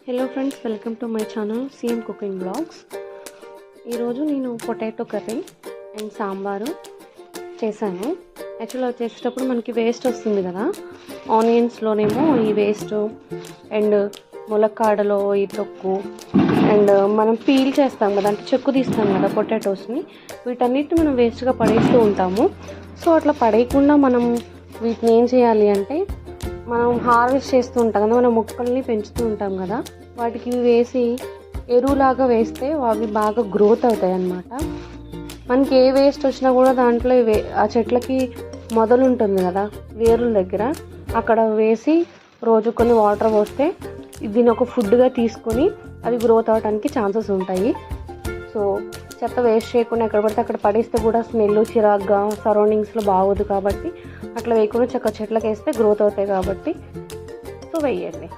Hello friends, welcome to my channel CM cooking blogs. ఈరోజు నేను potato curry and sambar చేశాను. యాక్చువల్గా చేసేటప్పుడు మనకి వేస్ట్ వస్తుంది కదా, ఆనియన్స్లోనేమో ఈ వేస్ట్ అండ్ ములక్కాడలో ఈ తొక్కు అండ్ మనం పీల్ చేస్తాం కదా, అంటే చెక్కు తీస్తాం కదా పొటాటోస్ని, వీటన్నిటిని మనం వేస్ట్గా పడేస్తూ ఉంటాము. సో అట్లా పడేయకుండా మనం వీటిని ఏం చేయాలి అంటే, మనం హార్వెస్ట్ చేస్తూ ఉంటాం కదా, మనం మొక్కల్ని పెంచుతూ ఉంటాం కదా, వాటికి వేసి ఎరువులాగా వేస్తే అవి బాగా గ్రోత్ అవుతాయి అన్నమాట. మనకి ఏ వేస్ట్ వచ్చినా కూడా దాంట్లో ఆ చెట్లకి మొదలు ఉంటుంది కదా వేరుల దగ్గర, అక్కడ వేసి రోజు కొన్ని వాటర్ పోస్తే దీన్ని ఒక ఫుడ్గా తీసుకొని అవి గ్రోత్ అవడానికి ఛాన్సెస్ ఉంటాయి. సో చెత్త వేస్ట్ చేయకుండా ఎక్కడ పడితే అక్కడ పడేస్తే కూడా స్మెల్ చిరాగ్గా సరౌండింగ్స్లో బాగోదు, కాబట్టి అట్లా వేయకుండా చెట్లకు వేస్తే గ్రోత్ అవుతాయి కాబట్టి సో వేయండి.